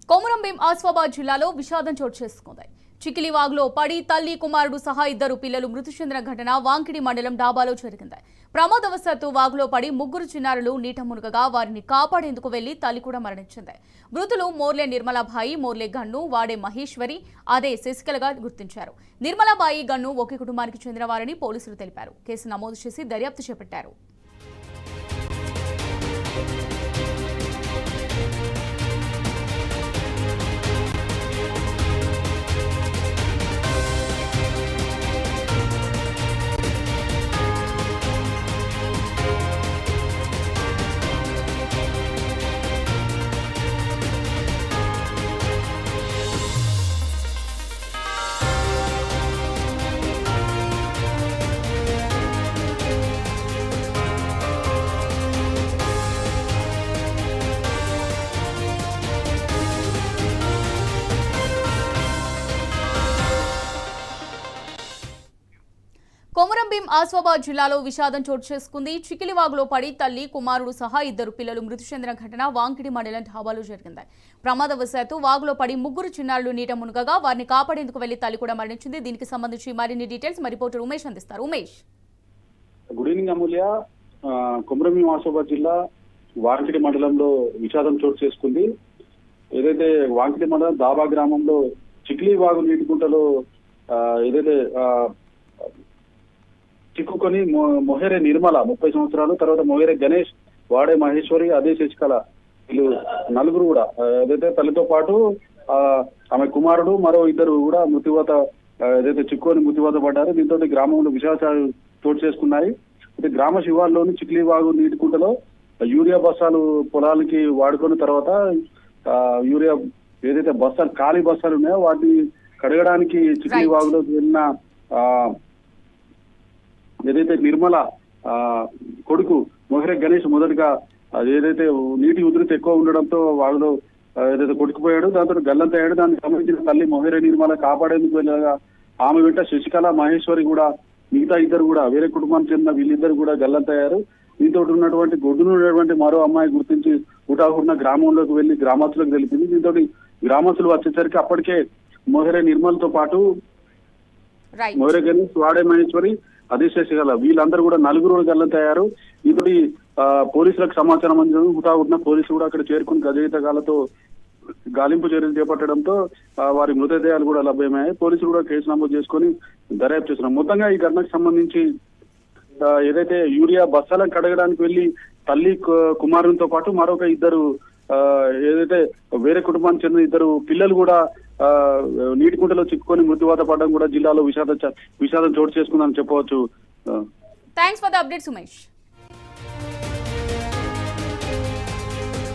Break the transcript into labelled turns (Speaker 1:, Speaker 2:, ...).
Speaker 1: కొమురం భీం ఆసిఫాబాద్ జిల్లాలో విషాదం చోటు చేసుకుంది. చికిలివాగులో పడి తల్లి కుమారుడు సహా ఇద్దరు పిల్లలు మృతి చెందిన ఘటన వాంకిడి మండలం డాబాలో జరిగింది. ప్రమాదవశాత్తు వాగులో పడి ముగ్గురు చిన్నారులు నీట మునుగగా వారిని కాపాడేందుకు వెళ్లి తల్లి కూడా మరణించింది. మృతులు మోర్లే నిర్మలాబాయి, మోర్లే గన్ను, వాడే మహేశ్వరి, అదే శశికళగా గుర్తించారు. నిర్మలాబాయి, గన్ను ఒకే కుటుంబానికి చెందిన వారని పోలీసులు తెలిపారు. కేసు నమోదు చేసి దర్యాప్తు చేపట్టారు. కొమురం భీం ఆసిఫాబాద్ జిల్లాలో విషాదం చోటు చేసుకుంది. చికిలివాగులో పడి తల్లి కుమారుడు సహా ఇద్దరు పిల్లలు మృతి చెందిన ఘటన వాంకిడి మండలం డాబాలో జరిగింది. ప్రమాదవశాత్తు వాగులో పడి ముగ్గురు చిన్నారులు నీట మునుగగా వారిని కాపాడేందుకు వెళ్లి తల్లి కూడా మరణించింది. దీనికి సంబంధించి మరిన్ని డీటెయిల్స్ మా రిపోర్టర్ ఉమేష్ అందిస్తారు. ఉమేష్,
Speaker 2: గుడ్ ఈవినింగ్ అమూల్య. కొమురం భీం ఆసిఫాబాద్ జిల్లా వాంకిడి మండలంలో విషాదం చోటు చేసుకుంది. ఏదైతే వాంకిడి మండలం దాబా గ్రామంలో చికిలివాగు నీటికుంటలో ఏదైతే చిక్కుకొని మొహేరే నిర్మల 30 సంవత్సరాలు, తర్వాత మొహేరే గణేష్, వాడే మహేశ్వరి, అదే శశికళ, వీళ్ళు నలుగురు కూడా ఏదైతే తల్లితో పాటు ఆమె కుమారుడు మరో ఇద్దరు కూడా మృత్యువాత ఏదైతే చిక్కుకొని మృత్యువాత పడ్డారు. దీంతో గ్రామంలో విషాదాలు చోటు చేసుకున్నాయి. అయితే గ్రామ శివార్లోని చికిలివాగు నీటికుంటలో యూరియా బస్తాలు పొలాలకి వాడుకున్న తర్వాత యూరియా ఏదైతే బస్తాలు ఖాళీ బస్తాలు ఉన్నాయో వాటిని కడగడానికి చికిలివాగులోకి వెళ్ళిన ఏదైతే నిర్మల కొడుకు మొహరే గణేష్ మొదటిగా ఏదైతే నీటి ఉధృతి ఎక్కువ ఉండడంతో వాళ్ళు ఏదైతే కొట్టుకుపోయాడు, దాంతో గల్లంత అయ్యాడు. దానికి సంబంధించిన తల్లి మొహరే నిర్మల కాపాడేందుకు వెళ్ళగా ఆమె వెంట శశికళ, మహేశ్వరి కూడా మిగతా ఇద్దరు కూడా వేరే కుటుంబానికి చెందిన వీళ్ళిద్దరు కూడా గల్లంత అయ్యారు. దీంతో ఉన్నటువంటి గొడ్డునున్నటువంటి మరో అమ్మాయి గుర్తించి హుటాహుటిన గ్రామంలోకి వెళ్లి గ్రామస్తులకు తెలిపింది. దీంతో గ్రామస్తులు వచ్చేసరికి అప్పటికే మొహరే నిర్మలతో పాటు మొహరే గణేష్, వాడే మహేశ్వరి, అదే శశికళ వీళ్ళందరూ కూడా నలుగురు గల్లంతయ్యారు. ఇతడి పోలీసులకు సమాచారం అందించడం హుటాహుటిన పోలీసులు కూడా అక్కడ చేరుకుని గజయితగాలతో గాలింపు చర్యలు చేపట్టడంతో వారి మృతదేహాలు కూడా లభ్యమయ్యాయి. పోలీసులు కూడా కేసు నమోదు చేసుకుని దర్యాప్తు చేస్తున్నారు. మొత్తంగా ఈ ఘటనకు సంబంధించి ఏదైతే యూరియా బస్తాలను కడగడానికి వెళ్లి తల్లి కుమారునితో పాటు మరొక ఇద్దరు ఏదైతే వేరే కుటుంబానికి చెందిన ఇద్దరు పిల్లలు కూడా నీటికుంటలో చిక్కుకొని మృత్యువాత పడడం కూడా జిల్లాలో విషాదం చోటు చేసుకుందని చెప్పవచ్చు.
Speaker 1: Thanks for the updates Umesh.